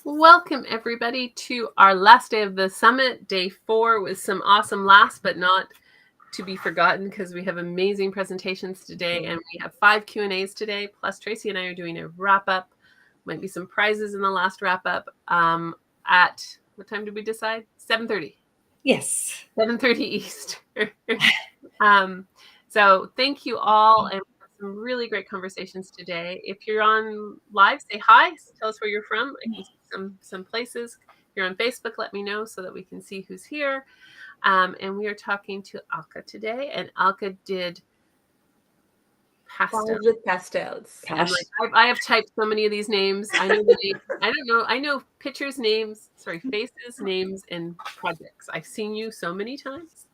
Welcome everybody to our last day of the summit, day 4, with some awesome laughs, but not to be forgotten because we have amazing presentations today, and we have 5 Q&As today, plus Tracy and I are doing a wrap-up. Might be some prizes in the last wrap-up at, what time did we decide? 7:30. Yes. 7:30 Eastern. So thank you all, and some really great conversations today. If you're on live, say hi. Tell us where you're from. I can see some places. If you're on Facebook, let me know so that we can see who's here. And we are talking to Alka today, and Alka did Pastel. With pastels. I have typed so many of these names. I know the names. I don't know. I know pictures, names, faces, names, and projects. I've seen you so many times.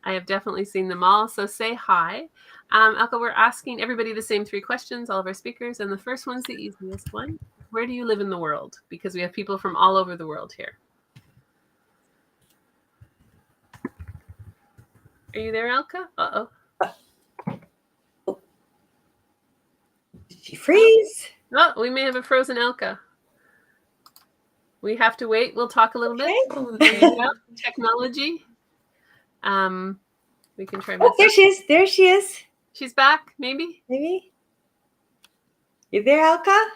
I have definitely seen them all. So say hi. Alka, we're asking everybody the same 3 questions, all of our speakers. And the first one's the easiest one. Where do you live in the world? Because we have people from all over the world here. Are you there, Alka? Uh-oh. Did she freeze? Oh, we may have a frozen Alka. We have to wait. We'll talk a little bit. Technology. We can try. Oh, there she is. There she is. She's back. Maybe. You there, Alka?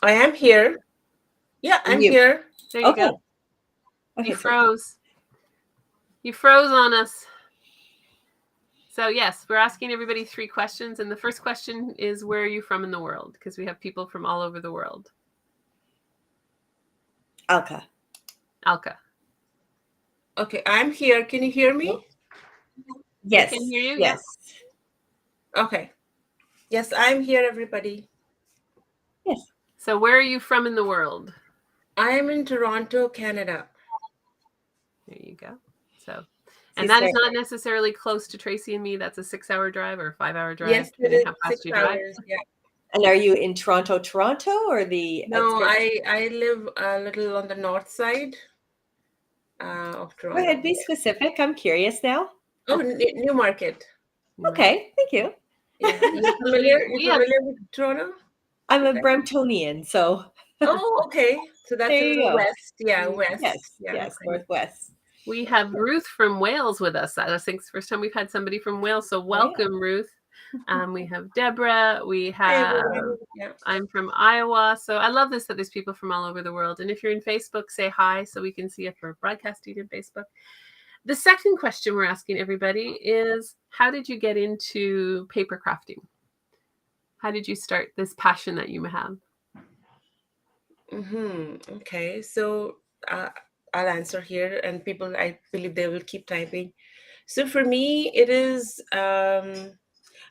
I am here. Yeah, I'm here. There you go. You froze. You froze on us. So yes, we're asking everybody 3 questions, and the first question is, where are you from in the world? Because we have people from all over the world. Alka. Okay, I'm here. Can you hear me? Yes. I can hear you. Yes. Okay. Yes, I'm here, everybody. Yes. So where are you from in the world? I am in Toronto, Canada. There you go. So, and that is not necessarily close to Tracy and me. That's a 6-hour drive or a 5-hour drive. Yes, it is 6 hours. Yeah. And are you in Toronto, or the? No, I live a little on the north side of Toronto. Go ahead, be specific. I'm curious now. Oh, Newmarket. Okay, thank you. Yeah. You familiar with Toronto? I'm a Bramptonian, so. Oh, okay. So that's there you go. West. Yeah, west. Yes, northwest. We have Ruth from Wales with us. I think it's the first time we've had somebody from Wales. So welcome, Ruth. We have Deborah. We have. I'm from Iowa. So I love this that there's people from all over the world. And if you're in Facebook, say hi so we can see if we're broadcasting in Facebook. The second question we're asking everybody is, how did you get into paper crafting? How did you start this passion that you have? Okay, so I'll answer here, and people, I believe they will keep typing. So for me, it is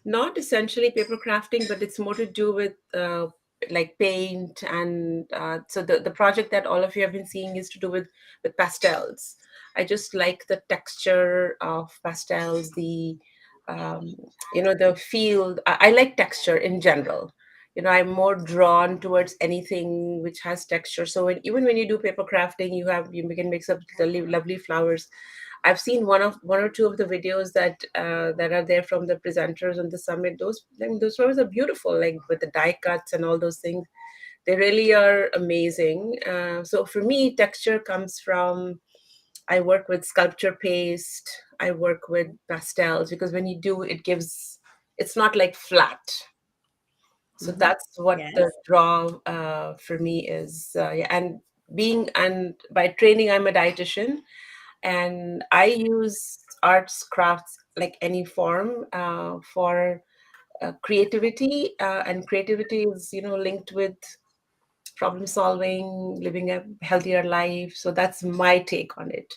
not essentially paper crafting, but it's more to do with like paint. And so the project that all of you have been seeing is to do with pastels. I just like the texture of pastels, the feel. I like texture in general. I'm more drawn towards anything which has texture. So even when you do paper crafting, you can mix up lovely flowers. I've seen one or two of the videos that are there from the presenters on the summit. Those flowers are beautiful, like with the die cuts and all those things. They really are amazing. So for me, texture comes from, I work with sculpture paste. I work with pastels, because when you do, it's not like flat. So that's what the draw for me is. And by training, I'm a dietitian, and I use arts, crafts, like any form for creativity. And creativity is, linked with problem solving, living a healthier life. So that's my take on it.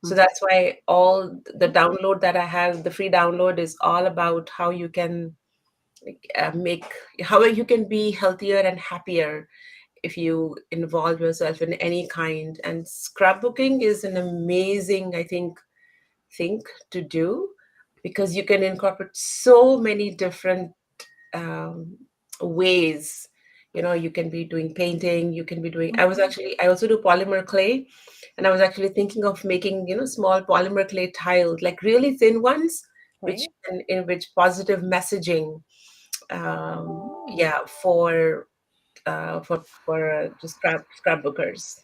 So that's why all the download that I have, the free download, is all about how you can how you can be healthier and happier if you involve yourself in any kind. And scrapbooking is an amazing, I think, thing to do, because you can incorporate so many different ways. You can be doing painting, you can be doing, I also do polymer clay, and I was actually thinking of making, small polymer clay tiles, like really thin ones, in which positive messaging, for for just scrapbookers.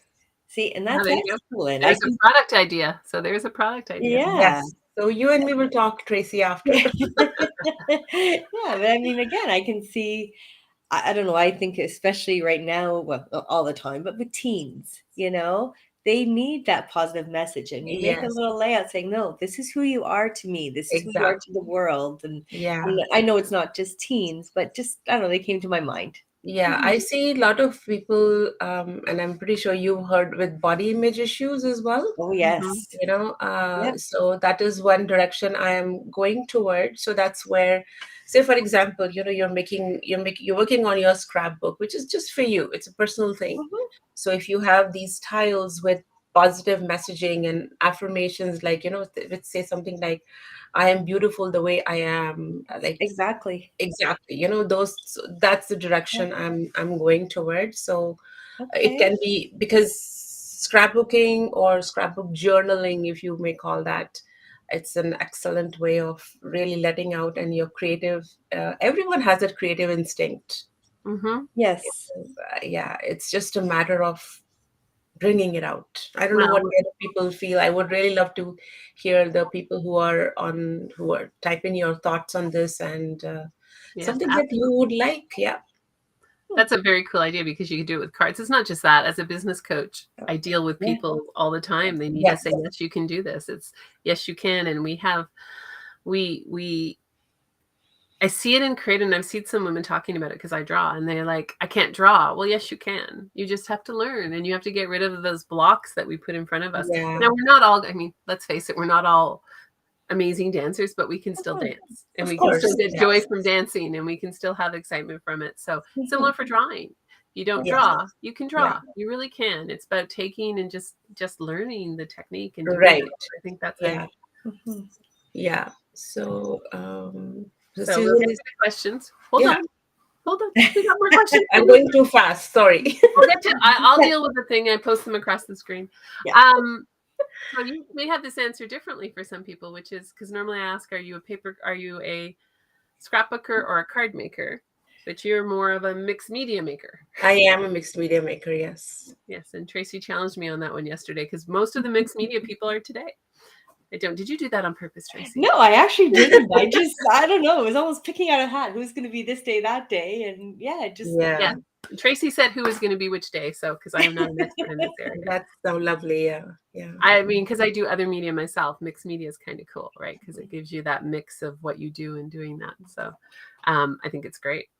See, and Oh, that's there you go. excellent. I There's a can, product idea. So there's a product idea. yeah. Yes. So you and me will talk, Tracy, after. Yeah, but I mean, again, I can see, I don't know, I think especially right now, well, not all the time, but with teens, they need that positive message. And you make a Yes, little layout saying, no, this is who you are to me. This is who you are to exactly. the world. And Yeah. I know it's not just teens, but just, I don't know, they came to my mind. Yeah, I see a lot of people, and I'm pretty sure you've heard with body image issues as well. Oh, Mhm. yes. Yep. So that is one direction I am going toward. So that's where, say for example, you're working on your scrapbook, which is just for you. It's a personal thing. Mhm. So if you have these tiles with positive messaging and affirmations, like which say something like, "I am beautiful the way I am," like Exactly. exactly, those, that's the Yeah. direction I'm going towards. So it Okay. can be, because scrapbooking or scrapbook journaling, if you may call that, it's an excellent way of really letting out, and your creative, everyone has that creative instinct. Mhm. Yes. Yeah, it's just a matter of bringing it out. I don't know what Well, other people feel. I would really love to hear the people who are typing your thoughts on this, and yes, something that you absolutely. would like. Yeah. That's a very cool idea because you could do it with cards. It's not just that. As a business coach, I deal with Yeah. people all the time. They need to Yes. say, yes, you can do this. It's yes, you can. And we I see it in creative, and I've seen some women talking about it because I draw, and they're like, I can't draw. Well, yes, you can. You just have to learn, and you have to get rid of those blocks that we put in front of us. Yeah. Now, we're not all, I mean, let's face it, we're not all amazing dancers, but we can still Mhm. dance, and Of we can still course. get joy Yes. from dancing, and we can still have excitement from it. So similar Mhm. for drawing. You don't Yes. draw, you can Yeah. draw. You really can. It's about taking and just learning the technique and doing Right. it. I think that's how Yeah. you. Mhm. Yeah. So, So we'll Susan get is, to the questions. Hold yeah. on. Hold on. We got more questions I'm coming. going too fast. Sorry. We'll get to. I'll deal with the thing. I post them across the screen. Yeah. So you may have this answer differently for some people, which is because normally I ask, are you a scrapbooker or a card maker? But you're more of a mixed media maker. I am a mixed media maker. Yes. Yes, and Tracy challenged me on that one yesterday because most of the mixed media people are today. I don't. Did you do that on purpose, Tracy? No, I actually didn't. I don't know. It was almost picking out a hat. Who's going to be this day, that day? And yeah, just, Yeah. Yeah. Tracy said who was going to be which day. So because I am not an expert in this area. That's so lovely. Yeah. Yeah. I mean, because I do other media myself, mixed media is kind of cool, right? Because it gives you that mix of what you do and doing that. So I think it's great.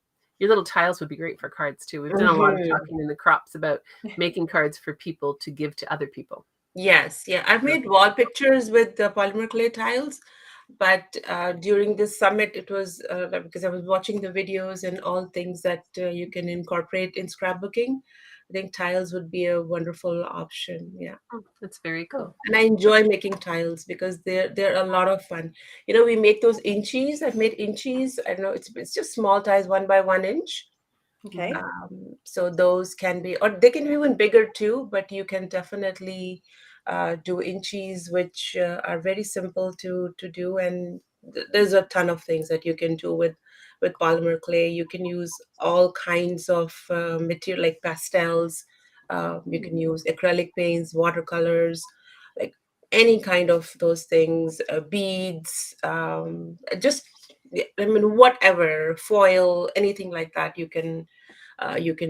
Your little tiles would be great for cards too. We've done a lot of Mhm. talking in the crops about making cards for people to give to other people. Yes, yeah. I've made wall pictures with the polymer clay tiles, but during this summit, it was like, because I was watching the videos and all things that you can incorporate in scrapbooking. I think tiles would be a wonderful option. Yeah. Oh, that's very cool. And I enjoy making tiles because they're a lot of fun. We make those inchies. I've made inchies. I don't know, it's just small tiles, 1 by 1 inch. okay. So those can be, or they can be even bigger too, but you can definitely do inchies, which are very simple to do. And there's a ton of things that you can do with polymer clay. You can use all kinds of material like pastels. You can use acrylic paints, watercolors, like any kind of those things, beads, just, I mean, whatever, foil, anything like that, you can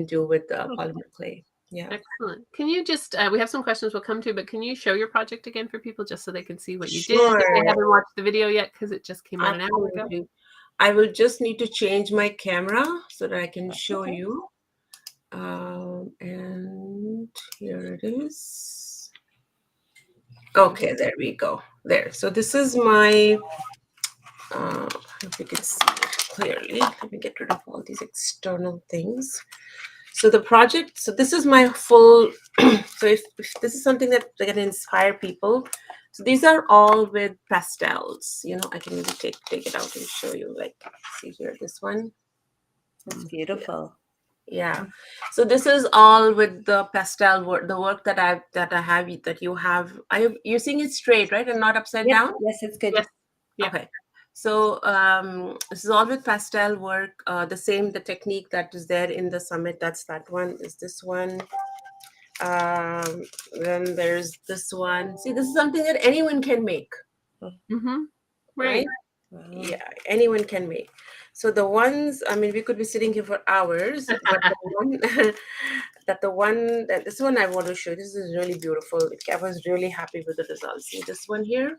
do with polymer clay. Yeah. Excellent. Can you just, we have some questions we'll come to, but can you show your project again for people just so they can see what you did if they Sure. haven't watched the video yet because it just came out an hour ago? Absolutely. I will just need to change my camera so that I can show Okay. you. And here it is. Okay, there we go. There. So this is my, if you can see it clearly. Let me get rid of all these external things. So the project, so this is my full, so if this is something that can inspire people, so these are all with pastels. I can even take it out and show you, like, see here, this one. That's beautiful. Yeah. So this is all with the pastel work, the work that I have, that you have. You're seeing it straight, right? And not upside Yep. down? Yes, it's good. Yes. Yeah. Okay. So this is all with pastel work. The technique that is there in the summit. That's that one. Is this one? Um, then there's this one. See, this is something that anyone can make, Mm-hmm. right? Right. Wow. Yeah, anyone can make. So the ones, I mean, we could be sitting here for hours, but the one that this one I want to show. This is really beautiful. I was really happy with the results. See this one here.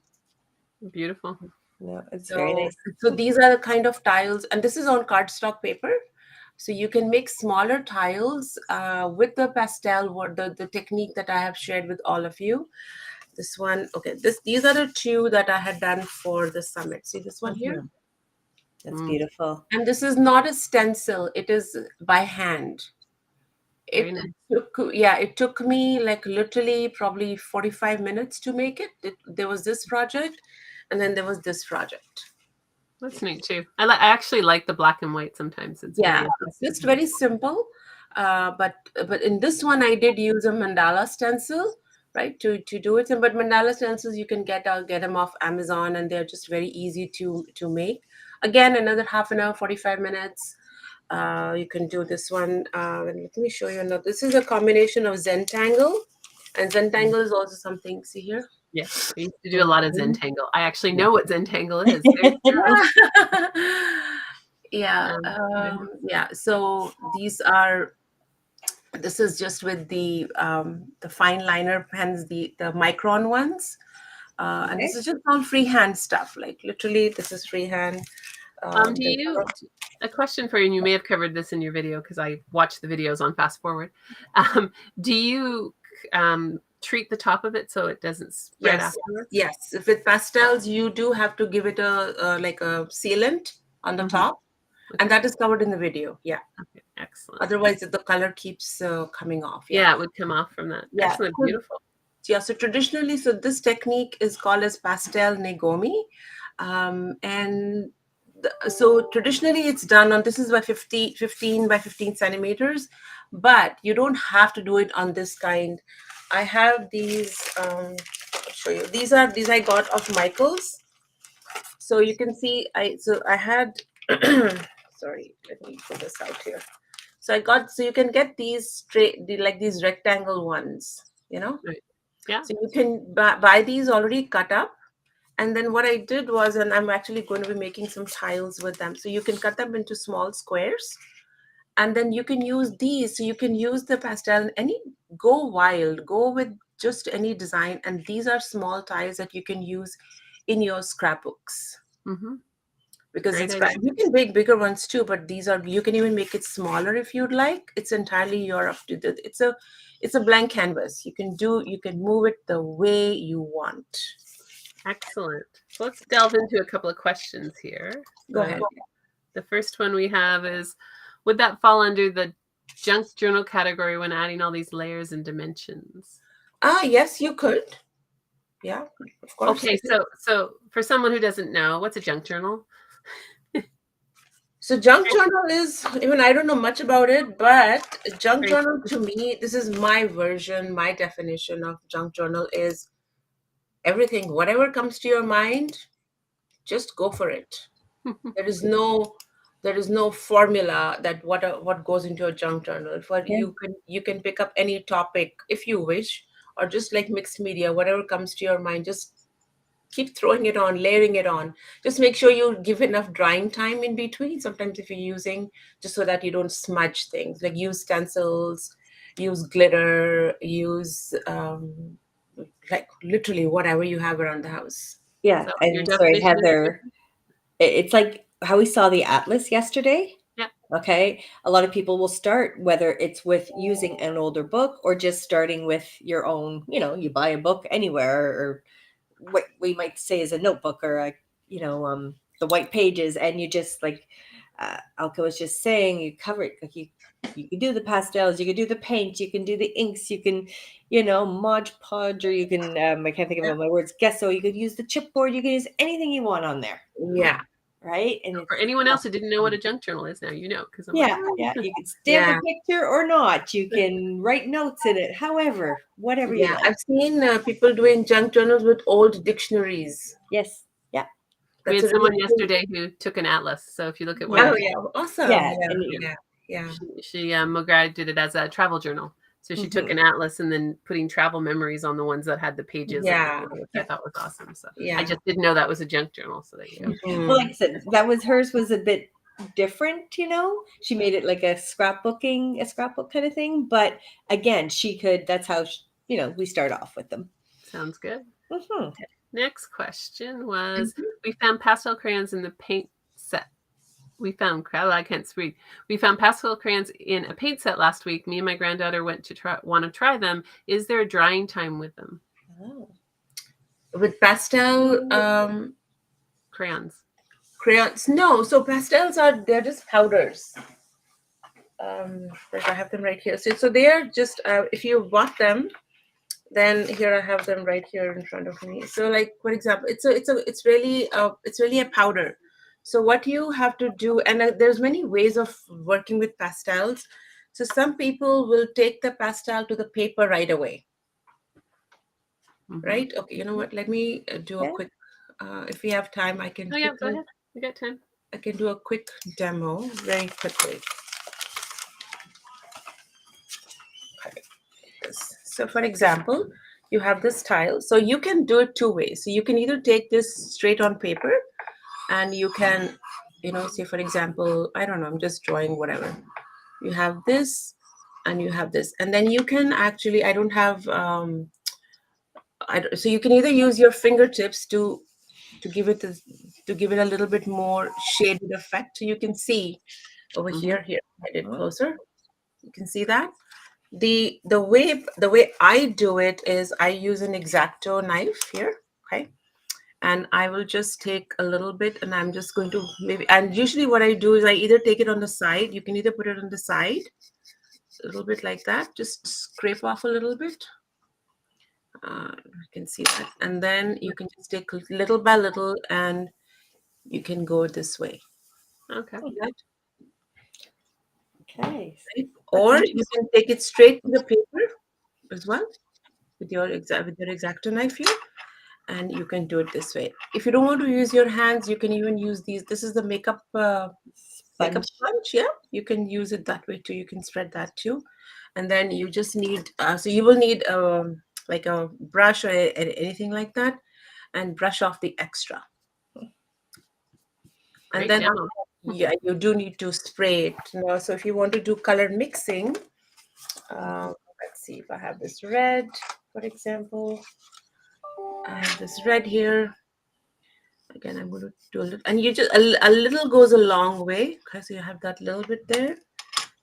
Beautiful. No, it's very So, nice. so these are the kind of tiles, and this is on cardstock paper. So you can make smaller tiles with the pastel, the technique that I have shared with all of you. This one, okay, these are the two that I had done for the summit. See this one here? Mhm. That's beautiful. And this is not a stencil, it is by hand. Very It nice. it took me like literally probably 45 minutes to make it. There was this project, and then there was this project. That's neat too. I actually like the black and white sometimes. It's Yeah, very it's just very simple. But in this one, I did use a mandala stencil, right, to do it. But mandala stencils you can get them off Amazon, and they're just very easy to make. Again, another half an hour, 45 minutes. You can do this one. And let me show you another. This is a combination of Zentangle, and Zentangle is also something. See here. Yeah, I used to do a lot of Zentangle. I actually know what Zentangle is. Yeah, yeah. So this is just with the fine liner pens, the micron ones, and this is just all freehand stuff. Like literally, this is freehand. A question for you, and you may have covered this in your video because I watched the videos on Fast Forward. Do you treat the top of it so it doesn't spread afterwards? Yes. With pastels, you do have to give it a like a sealant on the top, and that is covered in the video. Yeah. Okay, excellent. Otherwise, the color keeps coming off. Yeah, it would come off from that. Yeah. Excellent, beautiful. Yeah. So traditionally, this technique is called as pastel negomi, and so traditionally it's done on, this is by 15 by 15 centimeters, but you don't have to do it on this kind. I have these. I'll show you. These I got of Michael's. So you can see I had sorry, let me put this out here. So you can get these like these rectangle ones, Right. Yeah. So you can buy these already cut up. And then what I did was, and I'm actually going to be making some tiles with them. So you can cut them into small squares, and then you can use these. So you can use the pastel, go wild, go with just any design. And these are small tiles that you can use in your scrapbooks. Mm-hmm. Because you can make bigger ones too, but you can even make it smaller if you'd like. It's entirely your up to the. It's a blank canvas. You can move it the way you want. Excellent. So let's delve into a couple of questions here. Go ahead. The first one we have is, would that fall under the junk journal category when adding all these layers and dimensions? Yes, you could. Yeah, of course. Okay, so for someone who doesn't know, what's a junk journal? So junk journal is, even I don't know much about it, but junk journal to me, this is my version, my definition of junk journal is everything, whatever comes to your mind, just go for it. There is no formula that what goes into a junk journal. You can pick up any topic if you wish, or just like mixed media, whatever comes to your mind, just keep throwing it on, layering it on. Just make sure you give enough drying time in between. Sometimes if you're using, just so that you don't smudge things, like use stencils, use glitter, use like literally whatever you have around the house. Yeah, and sorry, Heather, it's like how we saw the atlas yesterday. Yeah. Okay. A lot of people will start, whether it's with using an older book or just starting with your own, you buy a book anywhere, or what we might say is a notebook, or the white pages, and you just like Alka was just saying, you cover it. Like you can do the pastels, you can do the paint, you can do the inks, you can Mod Podge, or you can I can't think of all my words, gesso, you could use the chipboard, you can use anything you want on there. Yeah. Right. And for anyone else who didn't know what a junk journal is, now you know, because you can stamp a picture or not, you can write notes in it, however, whatever you like. I've seen people doing junk journals with old dictionaries. Yes. Yeah. We That's had a really someone yesterday who took an atlas. So if you look at one, Oh, yeah, awesome. Yeah, Yeah, and yeah. she Mogad did it as a travel journal. So she took an atlas and then putting travel memories on the ones that had the pages, Yeah. which I thought was awesome. So Yeah. I just didn't know that was a junk journal. So there you go. Well, like I said, that was hers was a bit different, you know. She made it like a scrapbook kind of thing. But again, she could. That's how you know we start off with them. Sounds good. Mm-hmm. Next question was: we found pastel crayons in the paint set. I can't read. We found pastel crayons in a paint set last week. Me and my granddaughter want to try them. Is there a drying time with them? Oh. With pastel Crayons. No, so pastels they're just powders. Like I have them right here. So they are just if you bought them, then here I have them right here in front of me. So like for example, it's really a powder. So what you have to do, and there's many ways of working with pastels. So some people will take the pastel to the paper right away. Right? Okay, you know what? Let me do a quick. If we have time, I can. Oh yeah, go ahead. You got time. I can do a quick demo very quickly. So for example, you have this tile. So you can do it two ways. So you can either take this straight on paper and you can, say for example, I don't know, I'm just drawing whatever. You have this and you have this. And then you can actually, I don't have, so you can either use your fingertips to give it a little bit more shaded effect. So you can see over here, I did closer. You can see that. The way I do it is I use an X-Acto knife here, okay, and I will just take a little bit, and I'm just going to and usually what I do is I either take it on the side. You can either put it on the side, a little bit like that, just scrape off a little bit. You can see that, and then you can just take little by little, and you can go this way. Okay. Right? Okay. Right? Or you can take it straight to the paper as well with your X-Acto knife here, and you can do it this way. If you don't want to use your hands, you can even use these. This is the makeup sponge. Yeah, you can use it that way too. You can spread that too, and then you just need. So you will need like a brush or anything like that, and brush off the extra. Great And then demo. yeah, you do need to spray it. So if you want to do color mixing, let's see if I have this red, for example. I have this red here. Again, I'm going to do a little, and you just a little goes a long way. Okay, so you have that little bit there.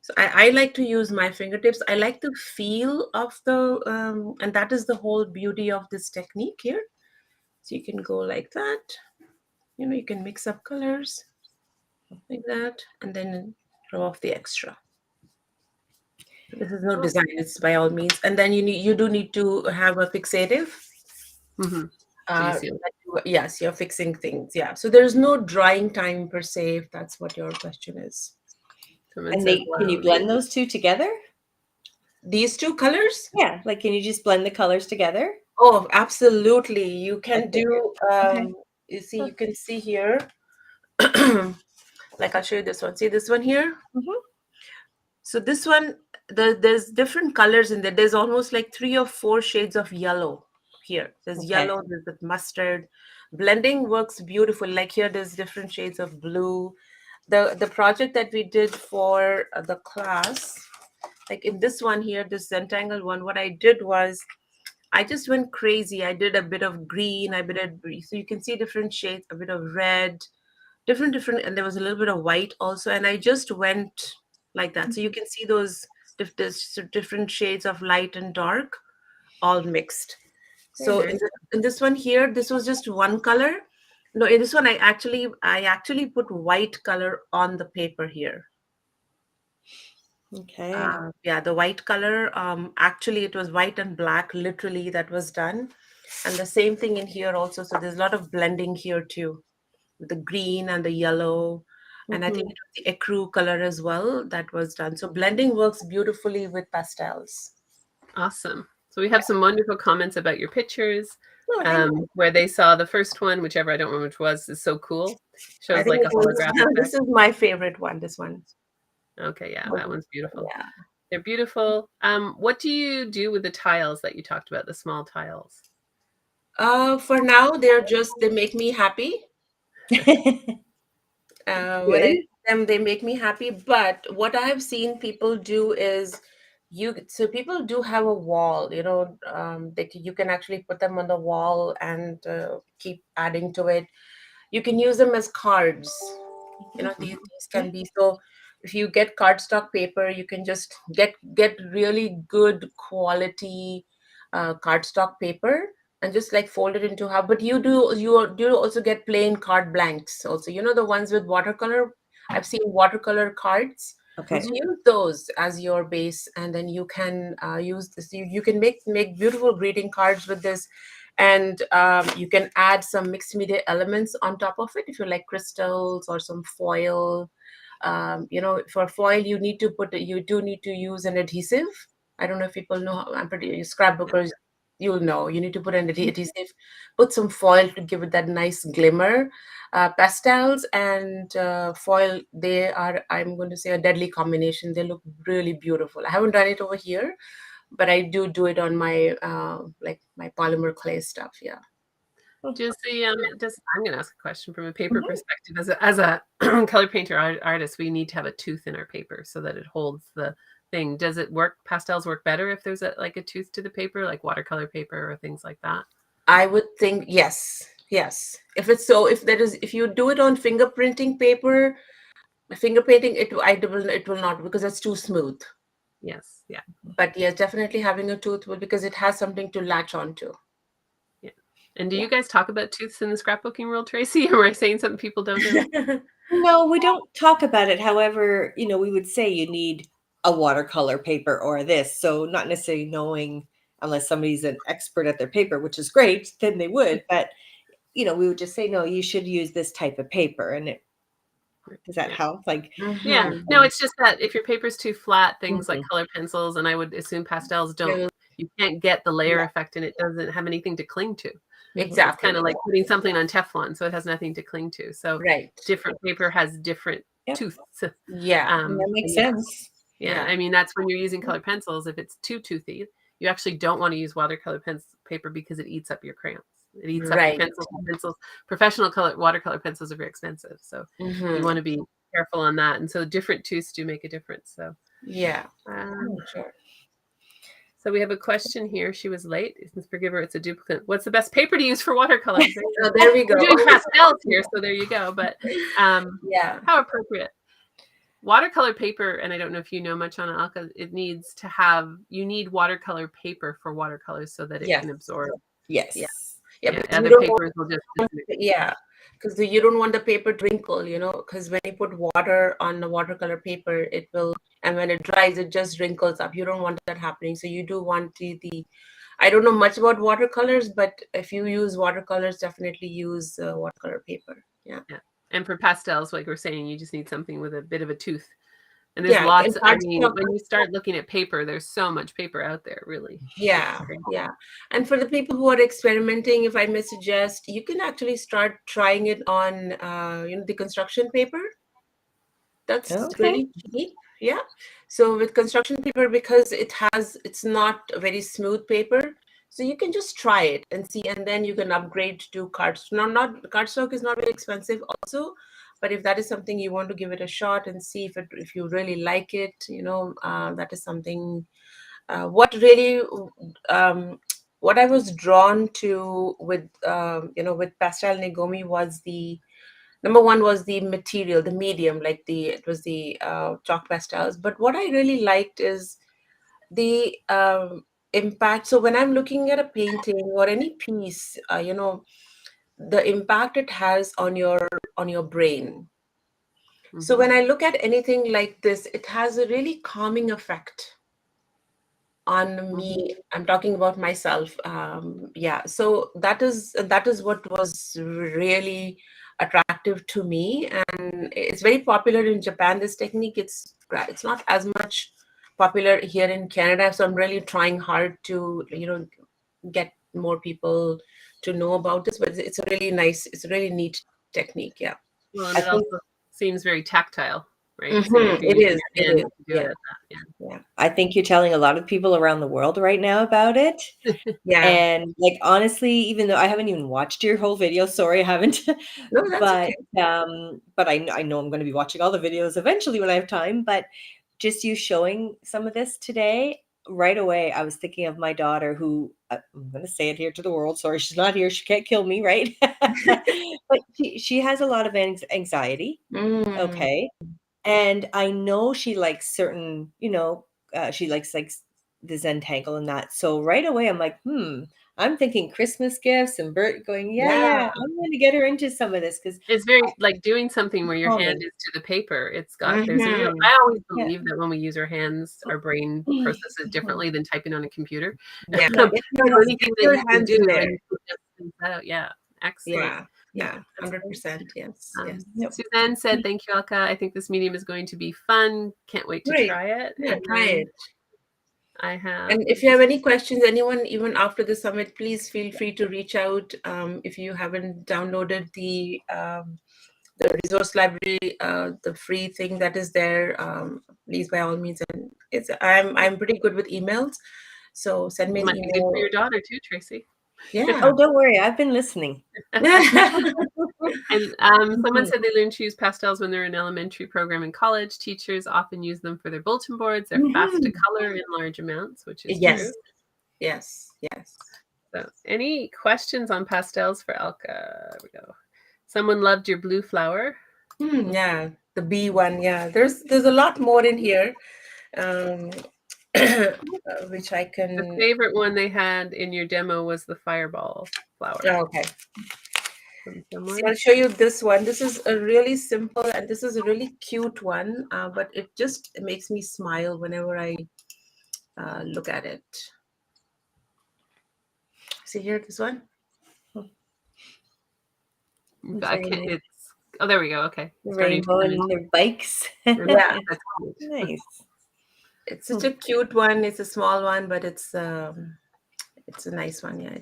So I like to use my fingertips. I like the feel of the, and that is the whole beauty of this technique here. So you can go like that. You can mix up colors like that, and then throw off the extra. This is no design, it's by all means. And then you do need to have a fixative. Yes, you're fixing things. Yeah. So there's no drying time per se, if that's what your question is. And can you blend those two together? These two colors? Yeah. Like, can you just blend the colors together? Oh, absolutely. You can do, you can see here. Like I'll show you this one. See this one here? So this one, there's different colors in there. There's almost like 3 or 4 shades of yellow here. There's yellow, there's the mustard. Blending works beautiful. Like here, there's different shades of blue. The project that we did for the class, like in this one here, this Zentangle one, what I did was I just went crazy. I did a bit of green, so you can see different shades, a bit of red, different, and there was a little bit of white also. And I just went like that. So you can see those different shades of light and dark all mixed. So in this one here, this was just one color. No, in this one, I actually put white color on the paper here. Okay. Yeah, the white color, actually it was white and black, literally, that was done. And the same thing in here also. So there's a lot of blending here too, with the green and the yellow. And I think it was the ecru color as well that was done. So blending works beautifully with pastels. Awesome. So we have some wonderful comments about your pictures. where they saw the first one, whichever, I don't remember which was, is so cool. I Shows think like a holographic this is my favorite one. This one. Okay, yeah, that one's beautiful. Yeah. They're beautiful. What do you do with the tiles that you talked about, the small tiles? For now, they make me happy. When I Good. see them, they make me happy. But what I have seen people do is so people do have a wall, you can actually put them on the wall and keep adding to it. You can use them as cards. These can be, so if you get cardstock paper, you can just get really good quality cardstock paper and just like fold it into half. But you do also get plain card blanks also, the ones with watercolor. I've seen watercolor cards. Okay. So use those as your base, and then you can use this. You can make beautiful greeting cards with this, and you can add some mixed media elements on top of it if you like crystals or some foil. For foil, you do need to use an adhesive. I don't know if people know. I'm pretty scrapbookers. You'll know. You need to put an adhesive, put some foil to give it that nice glimmer. Pastels and foil, they are, I'm going to say, a deadly combination. They look really beautiful. I haven't done it over here, but I do it on my like my polymer clay stuff. Yeah. Does I'm going to ask a question from a paper perspective. As a color painter artist, we need to have a tooth in our paper so that it holds the thing. Does it work? Pastels work better if there's a tooth to the paper, like watercolor paper or things like that? I would think yes. If you do it on fingerprinting paper, it will not, because it's too smooth. Yes. Yeah. But yes, definitely having a tooth will, because it has something to latch onto. Yeah. And do you guys talk about tooths in the scrapbooking world, Tracy? Or am I saying something people don't know? No, we don't talk about it. However, we would say you need a watercolor paper or this. So not necessarily knowing, unless somebody's an expert at their paper, which is great, then they would. But, we would just say, no, you should use this type of paper. And does that help? Yeah. No, it's just that if your paper's too flat, things like Mhm. color pencils, and I would assume pastels Yeah. you can't get the layer effect, and it doesn't have anything to cling to. It's Exactly. kind of like putting something on Teflon, so it has nothing to cling to. So Right. different paper has different tooths. Yeah. That makes sense. Yeah. I mean, that's when you're using colored pencils. If it's too toothy, you actually don't want to use watercolor paper because it eats up your crayons. It eats up your pencils. Professional watercolor pencils are very expensive, so you want to be careful on that. And so different tooths do make a difference. So yeah. Sure. So we have a question here. She was late. Forgive her, it's a duplicate. What's the best paper to use for watercolors? Oh, there we go. We're doing pastels here, so there you go. But yeah, how appropriate. Watercolor paper, and I don't know if you know much on Alka, you need watercolor paper for watercolors so that it can absorb. Yes. Yeah. Other papers will just because you don't want the paper to wrinkle, because when you put water on the watercolor paper, it will, and when it dries, it just wrinkles up. You don't want that happening. So you do want I don't know much about watercolors, but if you use watercolors, definitely use watercolor paper. Yeah. And for pastels, like we're saying, you just need something with a bit of a tooth. And there's lots. I mean, when you start looking at paper, there's so much paper out there, really. Yeah. And for the people who are experimenting, if I may suggest, you can actually start trying it on, the construction paper. That's really cheap. Yeah. So with construction paper, because it's not a very smooth paper, so you can just try it and see, and then you can upgrade to cardstock. Not cardstock is not very expensive also, but if that is something you want to give it a shot and see if you really like it, that is something. What I was drawn to with with Pastel Negomi was number one was the material, the medium, it was the chalk pastels. But what I really liked is the impact. So when I'm looking at a painting or any piece, the impact it has on your brain. So when I look at anything like this, it has a really calming effect on me. I'm talking about myself. So that is what was really attractive to me, and it's very popular in Japan. This technique, it's not as much popular here in Canada. So I'm really trying hard to get more people to know about this, but it's a really nice, it's a really neat technique. Yeah. Well, and it also seems very tactile, right? So It is. It is. Yeah. Yeah. I think you're telling a lot of people around the world right now about it. Yeah. And like, honestly, even though I haven't even watched your whole video, sorry, I haven't. No, that's okay. But I know I'm going to be watching all the videos eventually when I have time. But just you showing some of this today, right away, I was thinking of my daughter who, I'm going to say it here to the world. Sorry, she's not here. She can't kill me, right? But she has a lot of anxiety. Okay. And I know she likes certain, she likes like the Zentangle and that. So right away, I'm like, I'm thinking Christmas gifts and Bert going, yeah, I'm going to get her into some of this because it's very like doing something where your hand is to the paper. It's got there's a real. I always believe that when we use our hands, our brain processes differently than typing on a computer. Yeah, anything that you can do and yeah, excellent. Yeah, 100%. Yes. Suzanne said, "Thank you, Alka. I think this medium is going to be fun. Can't wait to try it." Yeah, try it. I have. And if you have any questions, anyone, even after the summit, please feel free to reach out. If you haven't downloaded the resource library, the free thing that is there, please by all means. And I'm pretty good with emails, so send me an email. Be good for your daughter too, Tracy. Yeah. Oh, don't worry, I've been listening. And someone said they learn to use pastels when they're in elementary program and college. Teachers often use them for their bulletin boards. They're fast to color in large amounts, which is true. Yes. So, any questions on pastels for Alka? There we go. Someone loved your blue flower. Yeah, the bee one. Yeah, there's a lot more in here, which I can. The favorite one they had in your demo was the fireball flower. Oh, okay. So I'll show you this one. This is a really simple and this is a really cute one, but it just makes me smile whenever I look at it. See here, this one. I can't. It's there we go. Okay, rainbow and their bikes. Yeah, nice. It's such a cute one. It's a small one, but it's a nice one. Yeah,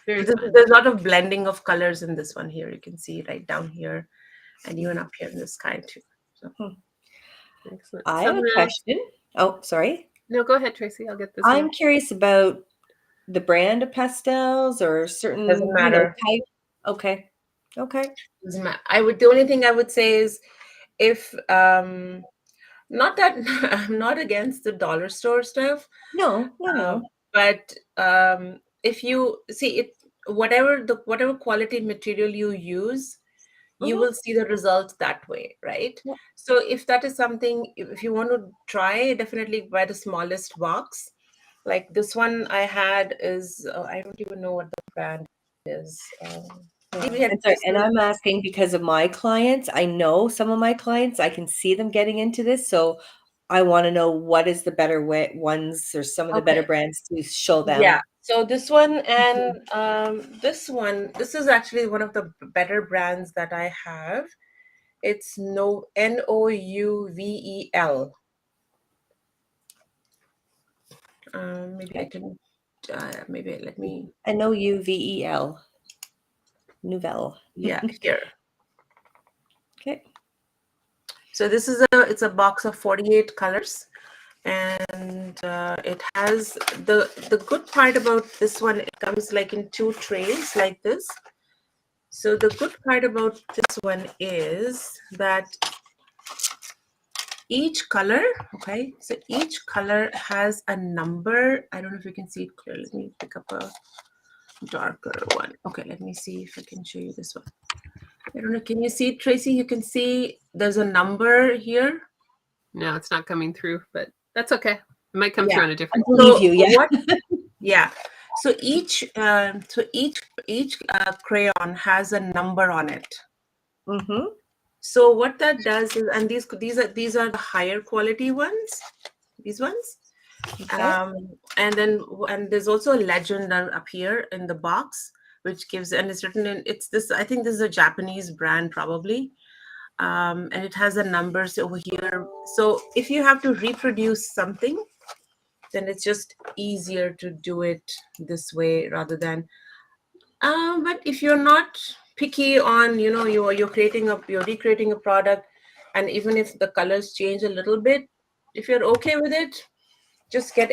there's a lot of blending of colors in this one here. You can see right down here, and even up here in the sky too. So. Excellent. I have a question. Oh, sorry. No, go ahead, Tracy. I'll get this. I'm curious about the brand of pastels or certain. Doesn't matter. Type. Okay. Doesn't matter. The only thing I would say is if not that I'm not against the dollar store stuff. No. But if you see it, whatever quality material you use, you will see the results that way, right? Yeah. So if that is something, if you want to try, definitely buy the smallest box. Like this one I had is, I don't even know what the brand is. And I'm asking because of my clients. I know some of my clients, I can see them getting into this. So I want to know what is the better ones or some of the better brands to show them. Yeah. So this one and this is actually one of the better brands that I have. It's Nouvel. Maybe I can. Maybe let me. Nouvel. Nouvel. Yeah, here. Okay. So this is it's a box of 48 colors, and it has the good part about this one. It comes like in 2 trays like this. So the good part about this one is that each color, okay, so each color has a number. I don't know if you can see it clear. Let me pick up a darker one. Okay, let me see if I can show you this one. I don't know. Can you see it, Tracy? You can see there's a number here. No, it's not coming through, but that's okay. It might come through on a different. I believe you. Yeah. Yeah. So each crayon has a number on it. Mm-hmm. So what that does is, and these are the higher quality ones. These ones. Okay. And there's also a legend up here in the box, which gives, and it's written in, it's this, I think this is a Japanese brand probably. And it has the numbers over here. So if you have to reproduce something, then it's just easier to do it this way rather than But if you're not picky on, you're recreating a product, and even if the colors change a little bit, if you're okay with it, just get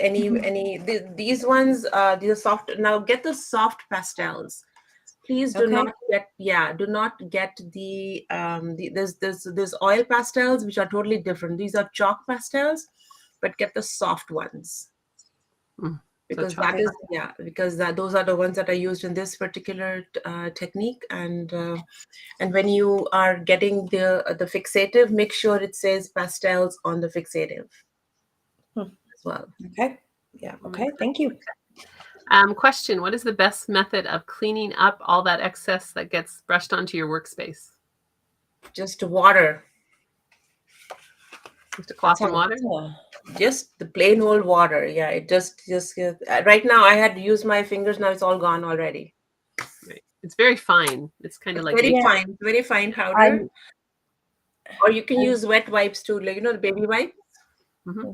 these ones. These are soft. Now get the soft pastels. Please do Okay. not get there's oil pastels which are totally different. These are chalk pastels, but get the soft ones, because those are the ones that are used in this particular technique. And when you are getting the fixative, make sure it says pastels on the fixative as well. Okay. Yeah. Okay. Thank you. Question: what is the best method of cleaning up all that excess that gets brushed onto your workspace? Just water. Just a cloth and water? Just the plain old water. Yeah, it just right now I had to use my fingers. Now it's all gone already. Right. It's very fine. It's kind of like very fine powder. Or you can use wet wipes too, like the baby wipes. Mm-hmm.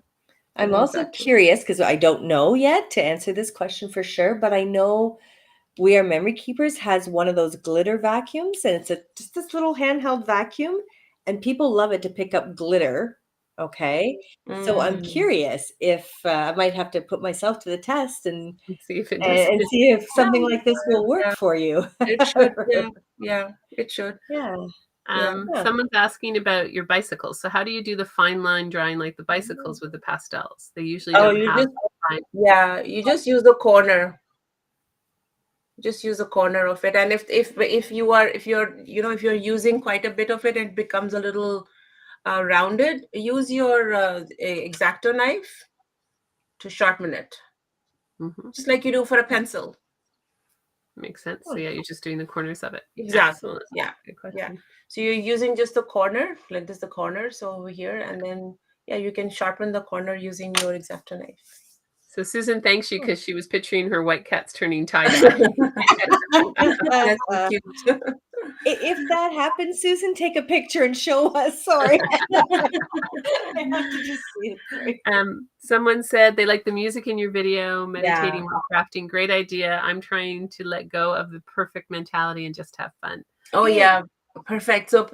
I'm also curious, because I don't know yet to answer this question for sure, but I know We Are Memory Keepers has one of those glitter vacuums, and it's just this little handheld vacuum, and people love it to pick up glitter. Okay. So I'm curious if I might have to put myself to the test and see if see if something like this will work for you. It should. Yeah, it should. Yeah. Someone's asking about your bicycles. So how do you do the fine line drawing like the bicycles with the pastels? They usually don't have you just use the corner. Just use a corner of it. And if you're using quite a bit of it, it becomes a little rounded. Use your X-Acto knife to sharpen it, just like you do for a pencil. Makes sense. So yeah, you're just doing the corners of it. Exactly. Excellent. Good question. Yeah. So you're using just the corner, like this, the corner. So over here, and then you can sharpen the corner using your X-Acto knife. So Susan thanks you because she was picturing her white cats turning tie-dye. That's so cute. If that happens, Susan, take a picture and show us. Sorry. I have to just see it. Sorry. Someone said they like the music in your video, meditating while crafting. Great idea. I'm trying to let go of the perfect mentality and just have fun. Oh yeah, perfect. So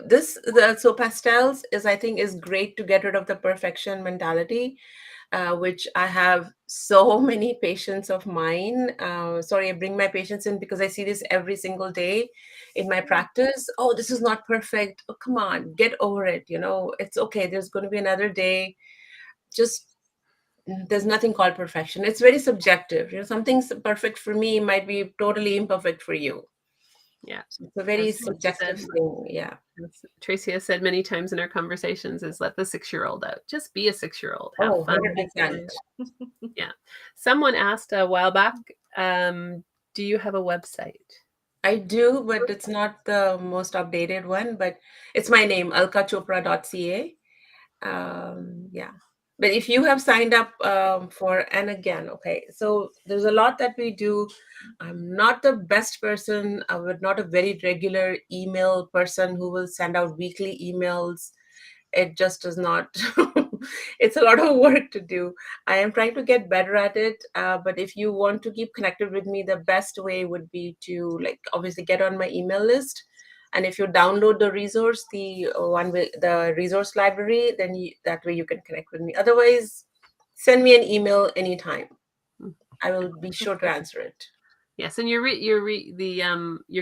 so Pastels I think is great to get rid of the perfection mentality, which I have so many patients of mine. Sorry, I bring my patients in because I see this every single day in my practice. Oh, this is not perfect. Oh, come on, get over it. It's okay. There's going to be another day. There's nothing called perfection. It's very subjective. Something's perfect for me might be totally imperfect for you. Yeah, so it's a very subjective thing. Yeah, Tracy has said many times in our conversations is let the 6-year-old out. Just be a 6-year-old. Have fun. 100%. Yeah. Someone asked a while back, do you have a website? I do, but it's not the most updated one. But it's my name, alkachopra.ca. Yeah. But if you have signed up and again, okay, so there's a lot that we do. I'm not the best person. I'm not a very regular email person who will send out weekly emails. It just does not. It's a lot of work to do. I am trying to get better at it. But if you want to keep connected with me, the best way would be to obviously get on my email list. And if you download the resource, the resource library, then that way you can connect with me. Otherwise, send me an email anytime. I will be sure to answer it. Yes, and your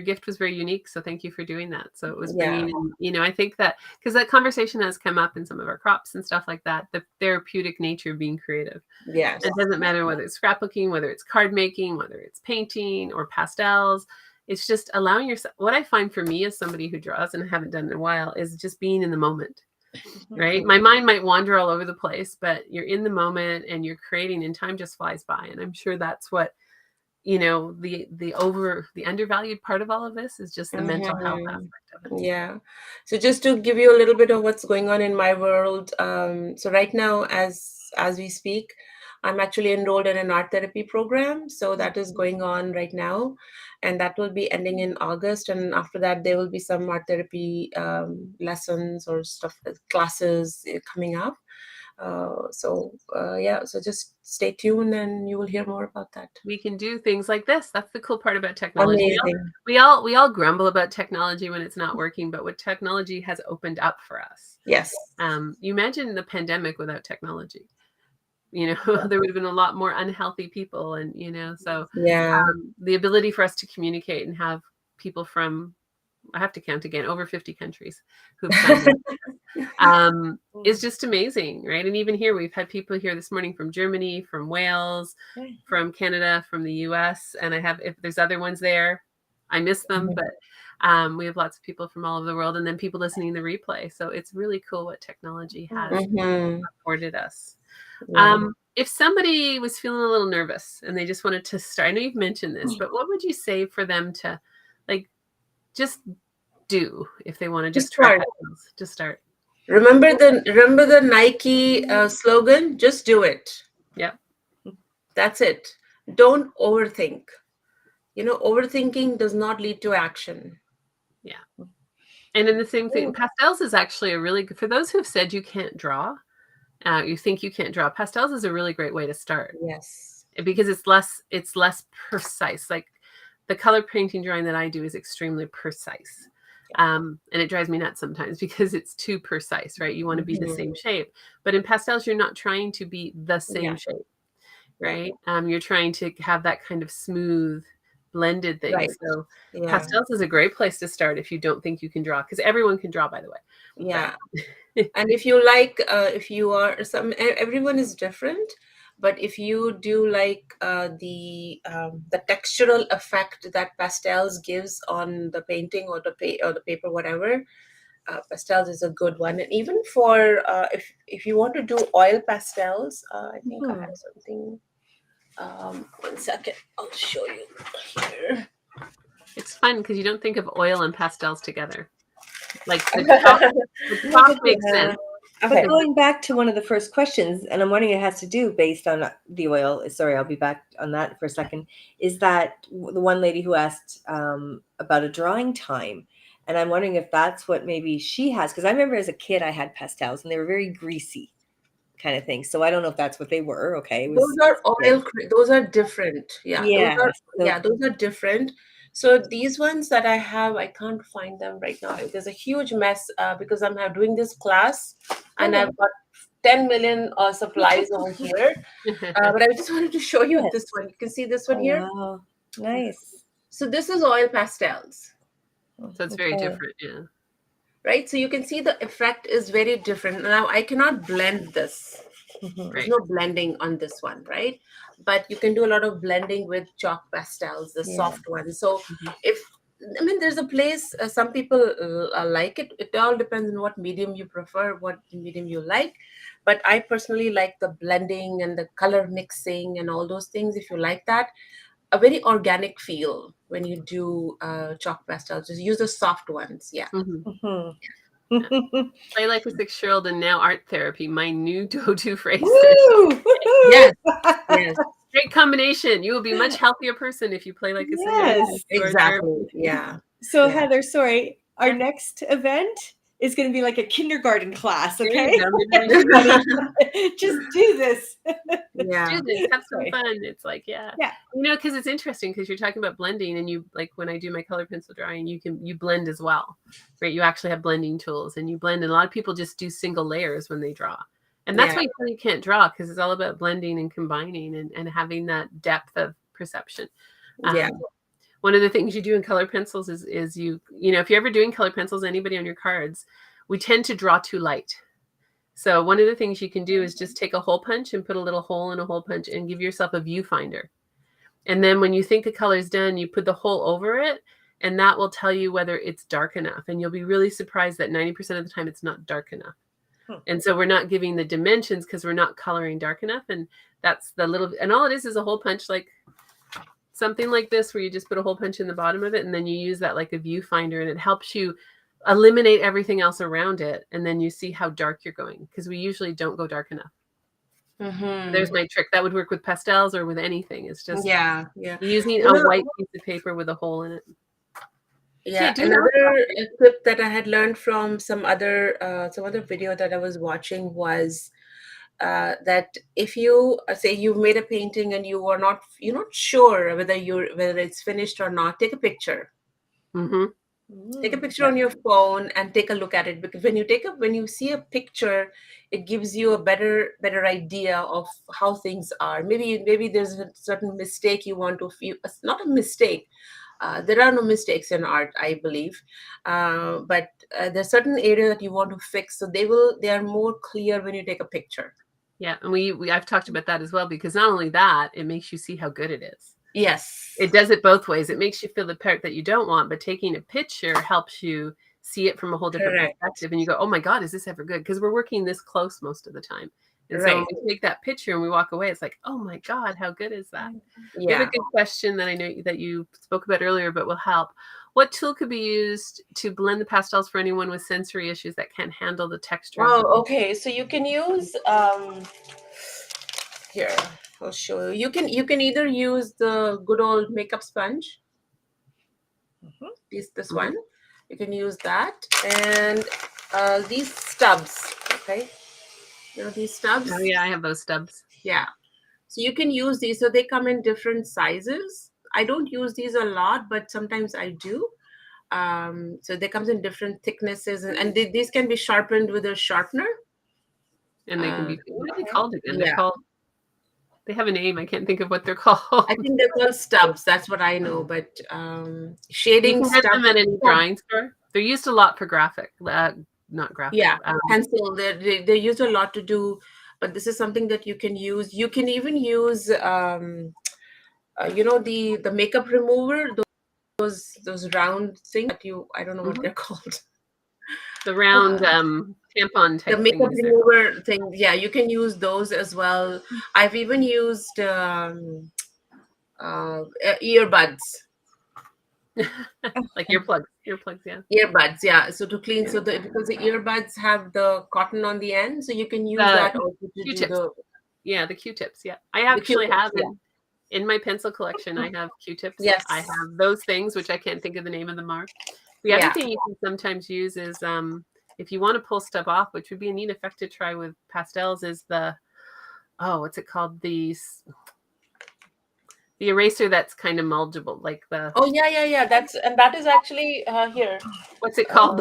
gift was very unique, so thank you for doing that. So it was bringing in, I think that because that conversation has come up in some of our crops and stuff like that, the therapeutic nature of being creative. Yes, it doesn't matter whether it's scrapbooking, whether it's card making, whether it's painting or pastels. It's just allowing yourself. What I find for me as somebody who draws, and I haven't done it in a while, is just being in the moment. Right? My mind might wander all over the place, but you're in the moment and you're creating, and time just flies by. And I'm sure that's what the undervalued part of all of this is just the mental health aspect of it. Yeah. So just to give you a little bit of what's going on in my world. So right now, as we speak, I'm actually enrolled in an art therapy program. So that is going on right now, and that will be ending in August. And after that, there will be some art therapy lessons or stuff, classes coming up. So just stay tuned and you will hear more about that. We can do things like this. That's the cool part about technology. Amazing. We all grumble about technology when it's not working, but what technology has opened up for us. Yes. You imagine the pandemic without technology. There would have been a lot more unhealthy people, and so the ability for us to communicate and have people from, I have to count again, over 50 countries who've signed up, is just amazing, right? And even here, we've had people here this morning from Germany, from Wales, from Canada, from the US, and if there's other ones there, I miss them, but we have lots of people from all over the world, and then people listening to the replay. So it's really cool what technology has afforded us. If somebody was feeling a little nervous and they just wanted to start, I know you've mentioned this, but what would you say for them to just do if they want to just try Pastels? Just start. Remember the Nike slogan, just do it. Yeah. That's it. Don't overthink. Overthinking does not lead to action. Yeah. And then the same thing, Pastels is actually a really good, for those who've said you can't draw, you think you can't draw, Pastels is a really great way to start. Yes. Because it's less precise. Like the color painting drawing that I do is extremely precise. And it drives me nuts sometimes because it's too precise, right? You want to be the same shape. But in Pastels, you're not trying to be the same shape, right? You're trying to have that kind of smooth, blended thing. Right. So Pastels is a great place to start if you don't think you can draw, because everyone can draw, by the way. Yeah. And if you like, everyone is different, but if you do like the textural effect that Pastels gives on the painting or the paper, whatever, Pastels is a good one. And even for if you want to do oil pastels, I think I have something. 1 second, I'll show you here. It's fun because you don't think of oil and pastels together. Like the top makes sense. Okay. But going back to one of the first questions, and I'm wondering it has to do based on the oil. Sorry, I'll be back on that for a second. Is that the one lady who asked about a drawing time? And I'm wondering if that's what maybe she has. Because I remember as a kid, I had pastels and they were very greasy kind of thing. So I don't know if that's what they were. Okay. Those are oil. Those are different. Yeah. Those are different. So these ones that I have, I can't find them right now. There's a huge mess because I'm doing this class and I've got 10 million supplies over here. But I just wanted to show you this one. You can see this one here. Wow. Nice. So this is oil pastels. So it's very different. Yeah. Right. So you can see the effect is very different. Now I cannot blend this. There's no blending on this one, right? But you can do a lot of blending with chalk pastels, the soft ones. So there's a place, some people like it. It all depends on what medium you prefer, what medium you like. But I personally like the blending and the color mixing and all those things. If you like that, a very organic feel when you do chalk pastels. Just use the soft ones. Yeah. Play like a 6-year-old and now art therapy, my new go-to phrase. Yes. Great combination. You will be a much healthier person if you play like a 6-year-old. Exactly. Yeah. So Heather, sorry, our next event is going to be like a kindergarten class, okay? Just do this. Do this. Have some fun. It's like, because it's interesting because you're talking about blending, and you, like when I do my color pencil drawing, you blend as well, right? You actually have blending tools and you blend, and a lot of people just do single layers when they draw. And that's why you can't draw, because it's all about blending and combining and having that depth of perception. One of the things you do in color pencils is you if you're ever doing color pencils, anybody on your cards, we tend to draw too light. So one of the things you can do is just take a hole punch and put a little hole in a hole punch and give yourself a viewfinder. And then when you think the color's done, you put the hole over it, and that will tell you whether it's dark enough. And you'll be really surprised that 90% of the time it's not dark enough. And so we're not giving the dimensions because we're not coloring dark enough. And that's and all it is a hole punch, like something like this, where you just put a hole punch in the bottom of it, and then you use that like a viewfinder, and it helps you eliminate everything else around it, and then you see how dark you're going, because we usually don't go dark enough. There's my trick. That would work with pastels or with anything. It's just using a white piece of paper with a hole in it. Another tip that I had learned from some other video that I was watching was that if you say you've made a painting and you're not sure whether it's finished or not, take a picture. Take a picture on your phone and take a look at it, because when you see a picture, it gives you a better idea of how things are. Maybe there's a certain mistake you want to feel. It's not a mistake. There are no mistakes in art, I believe, but there's certain area that you want to fix. So they are more clear when you take a picture. Yeah, and I've talked about that as well, because not only that, it makes you see how good it is. Yes. It does it both ways. It makes you feel the part that you don't want, but taking a picture helps you see it from a whole different perspective. And you go, oh my God, is this ever good? Because we're working this close most of the time. And so when we take that picture and we walk away, it's like, oh my God, how good is that? Yeah. We have a good question that I know that you spoke about earlier, but will help. What tool could be used to blend the pastels for anyone with sensory issues that can't handle the texture? Oh, okay. So you can use here, I'll show you. You can either use the good old makeup sponge. This one. You can use that, and these stubs. Okay, these stubs. Oh yeah, I have those stubs. Yeah, so you can use these. So they come in different sizes. I don't use these a lot, but sometimes I do. So they comes in different thicknesses, and these can be sharpened with a sharpener. And they can be, what are they called again? Yeah. They have a name. I can't think of what they're called. I think they're called stubs. That's what I know. But shading you can get them at any drawing store. They're used a lot for graphic, not graphic. Yeah, pencil. They're used a lot to do. But this is something that you can use. You can even use, the makeup remover. Those round things that I don't know what they're called. The round tampon type. The makeup remover thing. Yeah, you can use those as well. I've even used earbuds. Like earplugs, yeah. Earbuds, yeah. So to clean, because the earbuds have the cotton on the end, so you can use that also to Q-tips. do the Q-tips. Yeah, I actually have in my pencil collection. I have Q-tips. Yes, I have those things, which I can't think of the name of them are. The other thing you can sometimes use is if you want to pull stuff off, which would be a neat effect to try with pastels, is what's it called? The eraser that's kind of multiple, like the. Oh yeah. That is actually here. What's it called?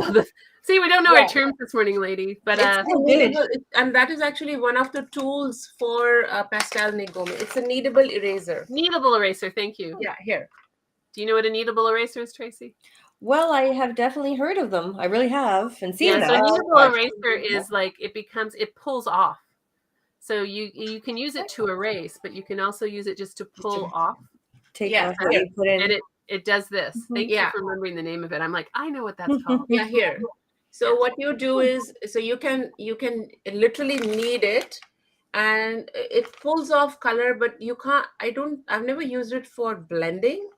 See, we don't know our terms this morning, lady. But and that is actually one of the tools for Pastel Nigome. It's a kneadable eraser. Kneadable eraser. Thank you. Yeah, here. Do you know what a kneadable eraser is, Tracy? Well, I have definitely heard of them. I really have, and seen that. So kneadable eraser is like it pulls off. So you can use it to erase, but you can also use it just to pull off. Take off what you put in. And it does this. Thank you for remembering the name of it. I'm like, I know what that's called. Yeah, here. So what you do is, so you can literally knead it, and it pulls off color, but you can't. I've never used it for blending,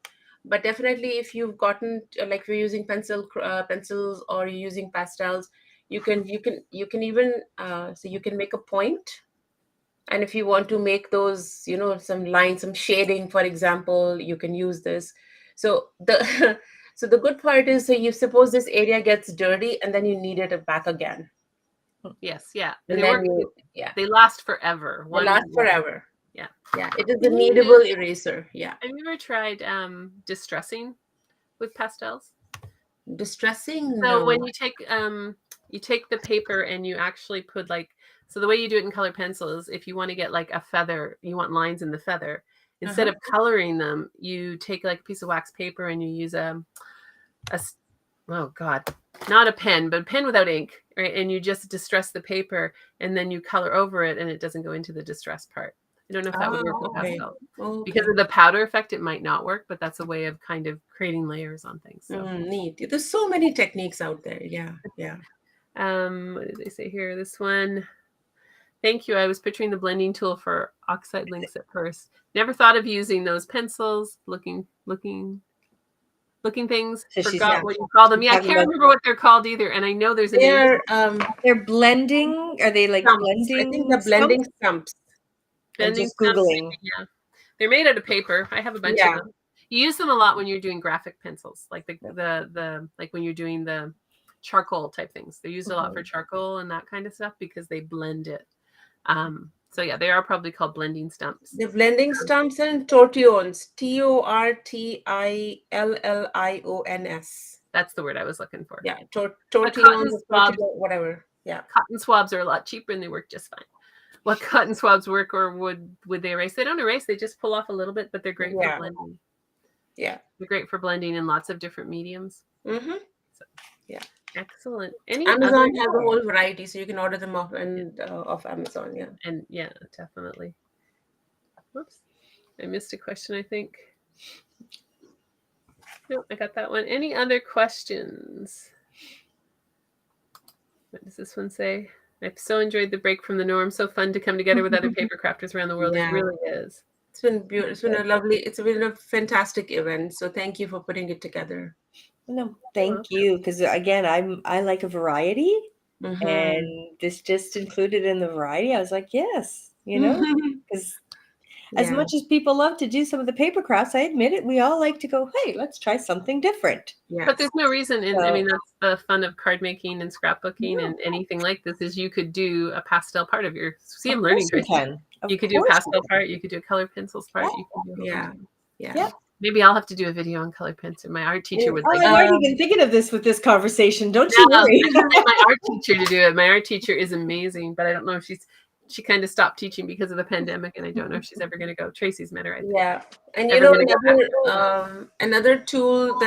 but definitely if you've gotten like you're using pencils or you're using pastels, you can even so you can make a point. And if you want to make those, some lines, some shading, for example, you can use this. So the so the good part is, so you suppose this area gets dirty and then you knead it back again. Yes, yeah. And they last forever. They last forever. Yeah. Yeah. It is a kneadable eraser. Yeah. Have you ever tried distressing with pastels? Distressing? So when you take the paper and you actually put so the way you do it in color pencil is, if you want to get like a feather, you want lines in the feather. Instead of coloring them, you take like a piece of wax paper and you use not a pen, but a pen without ink, right? And you just distress the paper and then you color over it, and it doesn't go into the distress part. I don't know if that would work with pastel. Because of the powder effect, it might not work, but that's a way of kind of creating layers on things. So. Neat. There's so many techniques out there. Yeah. What did they say here? This one. Thank you. I was picturing the blending tool for oxide links at first. Never thought of using those pencils. Looking things. Forgot what you call them. Yeah, I can't remember what they're called either. And I know there's a name. They're blending. Are they like stumps. blending? I think they're blending stumps. I'm just Googling. Yeah. They're made out of paper. I have a bunch of them. You use them a lot when you're doing graphic pencils, like the like when you're doing the charcoal type things. They're used a lot for charcoal and that kind of stuff because they blend it. So yeah, they are probably called blending stumps. The blending stumps and tortillons, tortillons. That's the word I was looking for. Yeah, Cotton tortillons, swabs, whatever. Yeah, cotton swabs are a lot cheaper and they work just fine. What cotton swabs work, or would they erase? They don't erase. They just pull off a little bit, but they're great for blending. Yeah, they're great for blending in lots of different mediums. Mm-hmm. So, yeah, excellent. Amazon has a whole variety, so you can order them off off Amazon. Yeah, and yeah, definitely. Whoops, I missed a question, I think. Nope, I got that one. Any other questions? What does this one say? I've so enjoyed the break from the norm. So fun to come together with other paper crafters around the world. Yeah. It really is. It's been beautiful. It's been it's been a fantastic event. So thank you for putting it together. No, thank you. Because again, I like a variety, and this just included in the variety. I was like, yes, because as much as people love to do some of the paper crafts, I admit it, we all like to go, hey, let's try something different. Yes. But there's no reason. I mean, that's the fun of card making and scrapbooking and anything like this is you could do a pastel part of your I'm learning. You could do a pastel part. You could do a color pencils part. You can do yeah. Maybe I'll have to do a video on color pencil. My art teacher would like. I've already been thinking of this with this conversation. Don't you worry. I can get my art teacher to do it. My art teacher is amazing, but I don't know if she kind of stopped teaching because of the pandemic, and I don't know if she's ever going to go. Tracy's met her, I think. Yeah, and another tool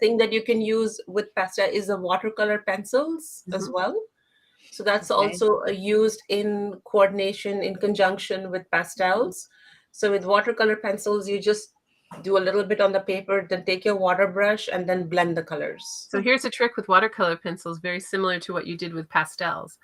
thing that you can use with pastel is the watercolor pencils as well. So that's also used in coordination, in conjunction with pastels. So with watercolor pencils, you just do a little bit on the paper, then take your water brush and then blend the colors. So here's a trick with watercolor pencils, very similar to what you did with pastels.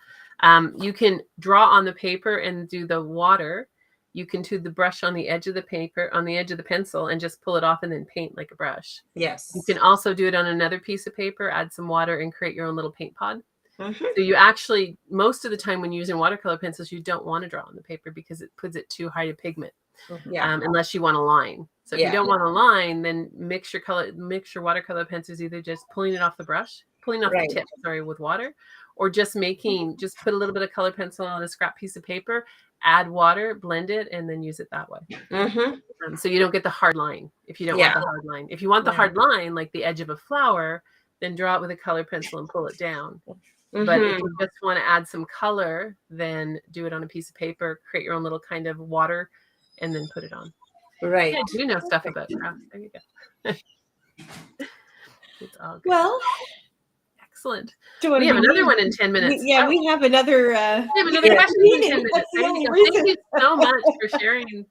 You can draw on the paper and do the water. You can do the brush on the edge of the paper, on the edge of the pencil, and just pull it off and then paint like a brush. Yes. You can also do it on another piece of paper, add some water, and create your own little paint pod. So you actually, most of the time when you're using watercolor pencils, you don't want to draw on the paper because it puts it too high to pigment. Unless you want a line. So if you don't want a line, then mix your watercolor pencils, either just pulling it off the brush, pulling off the tip, with water, or just put a little bit of color pencil on a scrap piece of paper, add water, blend it, and then use it that way. So you don't get the hard line if you don't want the hard line. If you want the hard line, like the edge of a flower, then draw it with a color pencil and pull it down. But if you just want to add some color, then do it on a piece of paper, create your own little kind of water, and then put it on. Right. Yeah, you know stuff about crafts. There you go. It's all good. Well, excellent. We have another one in 10 minutes. We have another. We have another question in 10 minutes. Thank you so much for sharing.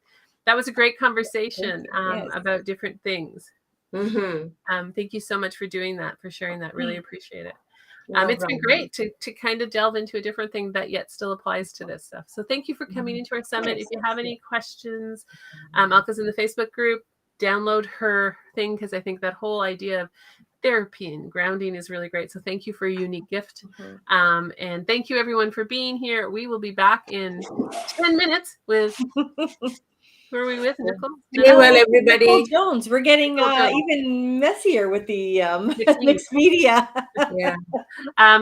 That was a great conversation about different things. Thank you so much for doing that, for sharing that. Really appreciate it. It's been great to kind of delve into a different thing that yet still applies to this stuff. So thank you for coming into our summit. If you have any questions, Alka's in the Facebook group. Download her thing because I think that whole idea of therapy and grounding is really great. So thank you for a unique gift. And thank you everyone for being here. We will be back in 10 minutes with... Who are we with, Nicole? Well, everybody. Nicole Jones. We're getting even messier with the mixed media.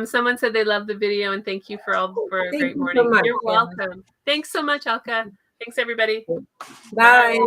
Someone said they love the video and thank you for a great morning. You're welcome. Thanks so much, Alka. Thanks, everybody. Bye.